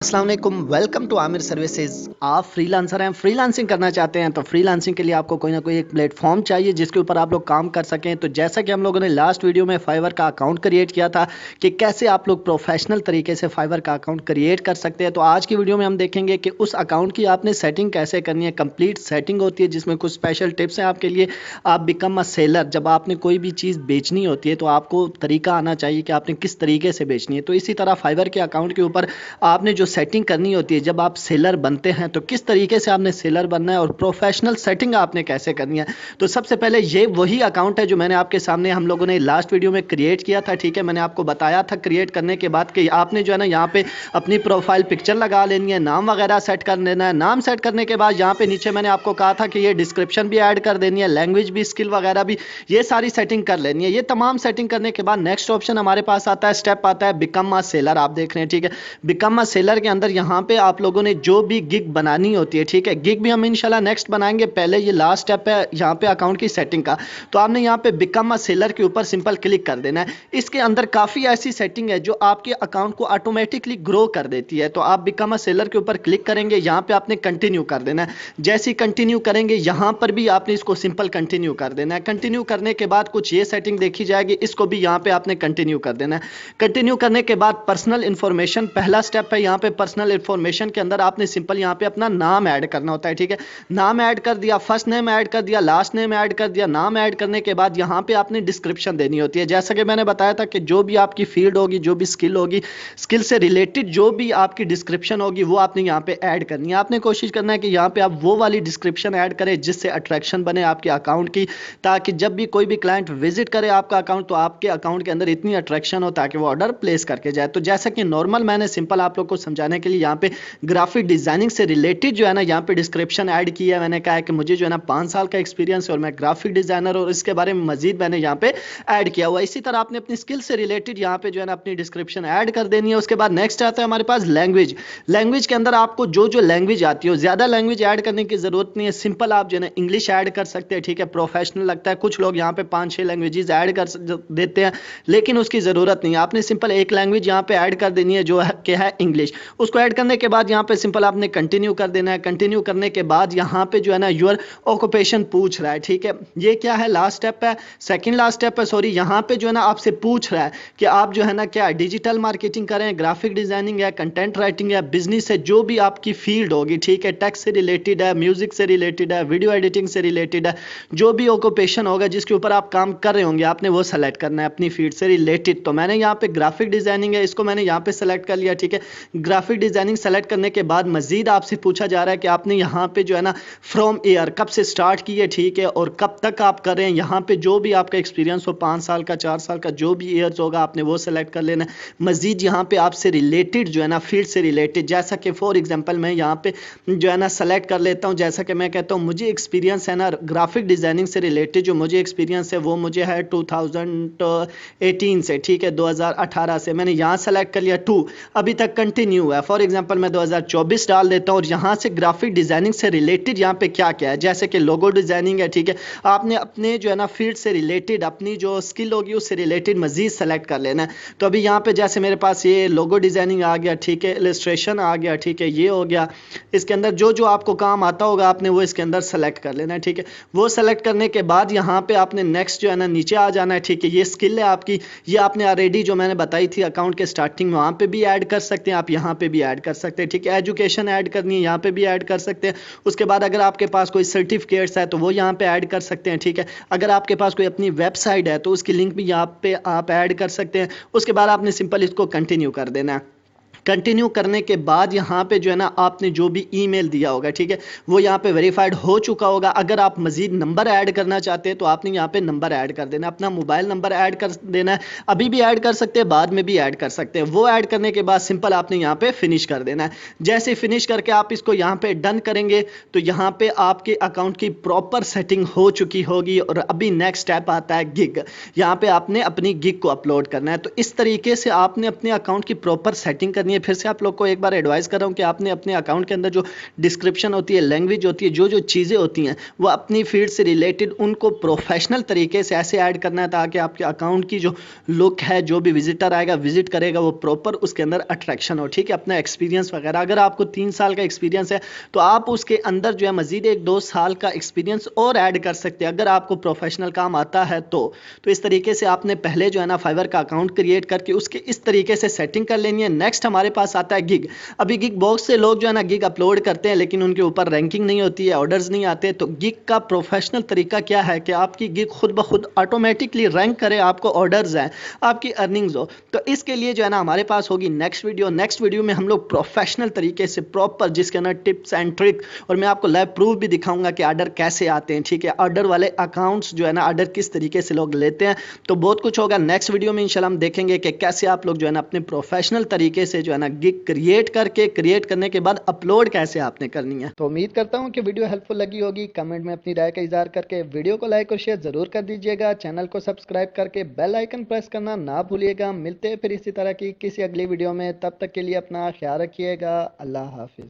अस्सलाम वालेकुम, welcome to Aamir services. आप फ्रीलांसर हैं, फ्रीलांसिंग करना चाहते हैं तो फ्रीलांसिंग के लिए आपको कोई ना कोई एक प्लेटफॉर्म चाहिए जिसके ऊपर आप लोग काम कर सकें। तो जैसा कि हम लोगों ने लास्ट वीडियो में फाइवर का अकाउंट क्रिएट किया था कि कैसे आप लोग प्रोफेशनल तरीके से फाइवर का अकाउंट क्रिएट कर सकते हैं, तो आज की वीडियो में हम देखेंगे कि उस अकाउंट की आपने सेटिंग कैसे करनी है। कंप्लीट सेटिंग होती है जिसमें कुछ स्पेशल टिप्स हैं आपके लिए। आप बिकम अ सेलर, जब आपने कोई भी चीज़ बेचनी होती है तो आपको तरीका आना चाहिए कि आपने किस तरीके से बेचनी है। तो इसी तरह फाइवर के अकाउंट के ऊपर आपने जो सेटिंग करनी होती है, जब आप सेलर बनते हैं तो किस तरीके से आपने सेलर बनना है और प्रोफेशनल सेटिंग आपने कैसे करनी है। तो सबसे पहले ये वही अकाउंट है जो मैंने आपके सामने हम लोगों ने लास्ट वीडियो में क्रिएट किया था। ठीक है, मैंने आपको बताया था क्रिएट करने के बाद कि आपने जो है ना यहाँ पे अपनी प्रोफाइल पिक्चर लगा लेनी है, नाम वगैरह सेट कर लेना है। नाम सेट करने के बाद यहाँ पे नीचे मैंने आपको कहा था कि ये डिस्क्रिप्शन भी ऐड कर देनी है, लैंग्वेज भी, स्किल वगैरह भी, ये सारी सेटिंग कर लेनी है। ये तमाम सेटिंग करने के बाद नेक्स्ट ऑप्शन हमारे पास आता है, स्टेप आता है बिकम अ सेलर। आप देख रहे हैं, ठीक है। बिकम अ सेलर के अंदर यहाँ पे आप लोगों ने जो भी गिग बनानी होती है, ठीक है, गिग भी हम इंशाल्लाह नेक्स्ट बनाएंगे, पहले ये लास्ट स्टेप है यहाँ पे अकाउंट की सेटिंग का। तो आपने यहाँ पे बिकम अ सेलर के ऊपर सिंपल क्लिक कर देना है। इसके अंदर काफ़ी ऐसी सेटिंग है जो आपके अकाउंट को ऑटोमेटिकली ग्रो कर देती है। तो आप बिकम अ सेलर के ऊपर क्लिक करेंगे, यहाँ पे आपने कंटिन्यू कर देना है। जैसे ही कंटिन्यू करेंगे यहाँ पर भी आपने इसको सिंपल कंटिन्यू कर देना है। कंटिन्यू करने के बाद कुछ ये सेटिंग देखी जाएगी, इसको भी यहाँ पे आपने कंटिन्यू कर देना है। कंटिन्यू करने के बाद पर्सनल इन्फॉर्मेशन पहला स्टेप है। यहाँ पे पर्सनल इन्फॉर्मेशन के अंदर आपने सिंपल यहाँ पे अपना नाम ऐड करना होता है, ठीक है। नाम ऐड कर दिया, फर्स्ट नेम ऐड कर दिया, लास्ट नेम ऐड कर दिया। नाम ऐड करने के बाद यहाँ पे आपने डिस्क्रिप्शन देनी होती है। जैसा कि मैंने बताया था कि जो भी आपकी फील्ड होगी, जो भी स्किल होगी, स्किल से रिलेटेड जो भी आपकी डिस्क्रिप्शन होगी वो आपने यहाँ पे ऐड करनी है। आपने कोशिश करना है कि यहाँ पे आप वो वाली डिस्क्रिप्शन ऐड करें जिससे अट्रैक्शन बने आपके अकाउंट की, ताकि जब भी कोई भी क्लाइंट विजिट करे आपका अकाउंट तो आपके अकाउंट के अंदर इतनी अट्रैक्शन हो ताकि वो ऑर्डर प्लेस करके जाए। तो जैसा कि नॉर्मल मैंने सिंपल आप लोग को समझाने के लिए यहाँ पे ग्राफिक डिजाइनिंग से रिलेटेड जो है ना यहाँ पे डिस्क्रिप्शन ऐड किया है। मैंने कहा है कि मुझे जो है ना 5 साल का एक्सपीरियंस है और मैं ग्राफिक डिजाइनर, और इसके बारे में मजीद मैंने यहाँ पे ऐड किया हुआ। इसी तरह आपने अपनी स्किल से रिलेटेड यहाँ पे जो है ना अपनी डिस्क्रिप्शन ऐड कर देनी है। उसके बाद नेक्स्ट आता है हमारे पास लैंग्वेज। लैंग्वेज के अंदर आपको जो जो लैंग्वेज आती हो, ज्यादा लैंग्वेज ऐड करने की जरूरत नहीं है, सिंपल आप जो है ना इंग्लिश ऐड कर सकते हैं, ठीक है। प्रोफेशनल लगता है, कुछ लोग यहाँ पे 5-6 लैंग्वेजेस ऐड कर देते हैं, लेकिन उसकी जरूरत नहीं है। आपने सिंपल एक लैंग्वेज यहाँ पे ऐड कर देनी है जो है कि है इंग्लिश। उसको ऐड करने के बाद यहाँ पे सिंपल आपने कंटिन्यू कर देना है। कंटिन्यू करने के बाद यहाँ पे जो है ना योर ऑक्यूपेशन पूछ रहा है, ठीक है। ये क्या है, लास्ट स्टेप है, सेकंड लास्ट स्टेप है, सॉरी। यहाँ पे जो है ना आपसे पूछ रहा है कि आप जो है ना क्या डिजिटल मार्केटिंग करें, ग्राफिक डिजाइनिंग है, कंटेंट राइटिंग है, बिजनेस है, जो भी आपकी फील्ड होगी, ठीक है। टेक्स्ट से रिलेटेड है, म्यूजिक से रिलेटेड है, वीडियो एडिटिंग से रिलेटेड है, जो भी ऑक्यूपेशन होगा जिसके ऊपर आप काम कर रहे होंगे आपने वो सेलेक्ट करना है अपनी फील्ड से रिलेटेड। तो मैंने यहाँ पे ग्राफिक डिजाइनिंग है, इसको मैंने यहाँ पे सेलेक्ट कर लिया, ठीक है। ग्राफिक डिजाइनिंग सेलेक्ट करने के बाद मजीद आपसे पूछा जा रहा है कि आपने यहाँ पे जो है ना फ्रॉम ईयर कब से स्टार्ट की है, ठीक है, और कब तक आप कर रहे हैं। यहाँ पे जो भी आपका एक्सपीरियंस हो, 5 साल का, 4 साल का, जो भी ईयर्स होगा आपने वो सेलेक्ट कर लेना है। मजीद यहाँ पे आपसे रिलेटेड जो है ना फील्ड से रिलेटेड, जैसा कि फॉर एग्जांपल मैं यहाँ पे जो है ना सेलेक्ट कर लेता हूँ, जैसा कि मैं कहता हूँ मुझे एक्सपीरियंस है ना ग्राफिक डिजाइनिंग से रिलेटेड, जो मुझे एक्सपीरियंस है वो मुझे है 2018 से, ठीक है, 2018 से। मैंने यहाँ सेलेक्ट कर लिया 2, अभी तक कंटिन्यू है। फॉर एग्जांपल मैं 2024 डाल देता हूँ और यहाँ से ग्राफिक डिजाइनिंग से रिलेटेड यहाँ पे क्या क्या है, जैसे कि लोगो डिजाइनिंग है, ठीक है। आपने अपने जो है ना फील्ड से रिलेटेड अपनी जो स्किल होगी उससे रिलेटेड मजीद सेलेक्ट कर लेना है। तो अभी यहाँ पे जैसे मेरे पास ये लोगो डिजाइनिंग आ गया, ठीक है, इलस्ट्रेशन आ गया, ठीक है, ये हो गया। इसके अंदर जो जो आपको काम आता होगा आपने वो इसके अंदर सेलेक्ट कर लेना है, ठीक है। वो सेलेक्ट करने के बाद यहाँ पे आपने नेक्स्ट जो है ना नीचे आ जाना है, ठीक है। ये स्किल है आपकी, ये आपने ऑलरेडी जो मैंने बताई थी अकाउंट के स्टार्टिंग में, वहाँ पे भी ऐड कर सकते हैं आप, यहाँ पे भी ऐड कर सकते हैं, ठीक है। एजुकेशन ऐड करनी है, यहाँ पे भी ऐड कर सकते हैं। उसके बाद अगर आपके पास कोई सर्टिफिकेट्स है तो वो यहाँ पे ऐड कर सकते हैं, ठीक है। अगर आपके पास कोई अपनी वेबसाइट है तो उसकी लिंक भी यहाँ पे आप ऐड कर सकते हैं। उसके बाद आपने सिंपल इसको कंटिन्यू कर देना है। कंटिन्यू करने के बाद यहाँ पे जो है ना आपने जो भी ईमेल दिया होगा, ठीक है, वो यहाँ पे वेरीफाइड हो चुका होगा। अगर आप मजीद नंबर ऐड करना चाहते हैं तो आपने यहाँ पे नंबर ऐड कर देना, अपना मोबाइल नंबर ऐड कर देना है। अभी भी ऐड कर सकते हैं, बाद में भी ऐड कर सकते हैं। वो ऐड करने के बाद सिंपल आपने यहाँ पे फिनिश कर देना है। जैसे फिनिश करके आप इसको यहाँ पे डन करेंगे तो यहाँ पे आपके अकाउंट की प्रॉपर सेटिंग हो चुकी होगी। और अभी नेक्स्ट स्टेप आता है गिग। यहाँ पे आपने अपनी गिग को अपलोड करना है। तो इस तरीके से आपने अपने अकाउंट की प्रॉपर सेटिंग करनी करनी है। फिर से आप लोग को एक बार एडवाइस कर रहा हूँ कि आपने अपने अकाउंट के अंदर जो डिस्क्रिप्शन होती है, लैंग्वेज होती है, जो जो चीज़ें होती हैं वो अपनी फील्ड से रिलेटेड उनको प्रोफेशनल तरीके से ऐसे ऐड करना है ताकि आपके अकाउंट की जो लुक है, जो भी विजिटर आएगा विजिट करेगा, वो प्रॉपर उसके अंदर अट्रैक्शन हो। ठीक है, अपना एक्सपीरियंस वगैरह, अगर आपको 3 साल का एक्सपीरियंस है तो आप उसके अंदर जो है मजीद 1-2 साल का एक्सपीरियंस और ऐड कर सकते हैं अगर आपको प्रोफेशनल काम आता है तो इस तरीके से आपने पहले जो है ना फाइवर का अकाउंट क्रिएट करके उसके इस तरीके से सेटिंग कर लेनी है। नेक्स्ट हमारे पास आता है गिग। अभी गिग बॉक्स से लोग जो है ना गिग अपलोड करते हैं लेकिन उनके ऊपर रैंकिंग नहीं होती है, ऑर्डर्स नहीं आते। तो गिग का प्रोफेशनल तरीका क्या है कि आपकी गिग खुद ब खुद ऑटोमेटिकली रैंक करे, आपको ऑर्डर्स आए, आपकी अर्निंग्स हो। तो इसके लिए जो है ना हमारे पास होगी नेक्स्ट वीडियो में हम लोग प्रोफेशनल तरीके से प्रॉपर जिसके अंदर टिप्स एंड ट्रिक और मैं आपको लाइव प्रूफ भी दिखाऊंगा कि ऑर्डर कैसे आते हैं। ठीक है, ऑर्डर वाले अकाउंट्स जो है ना ऑर्डर किस तरीके से लोग लेते हैं, तो बहुत कुछ होगा नेक्स्ट वीडियो में इंशाल्लाह। हम देखेंगे कि कैसे आप लोग जो है ना अपने प्रोफेशनल तरीके से जो है ना गिग क्रिएट करने के बाद अपलोड कैसे आपने करनी है। तो उम्मीद करता हूँ कि वीडियो हेल्पफुल लगी होगी। कमेंट में अपनी राय का इजहार करके वीडियो को लाइक और शेयर जरूर कर दीजिएगा। चैनल को सब्सक्राइब करके बेल आइकन प्रेस करना ना भूलिएगा। मिलते हैं फिर इसी तरह की किसी अगली वीडियो में, तब तक के लिए अपना ख्याल रखिएगा। अल्लाह हाफिज।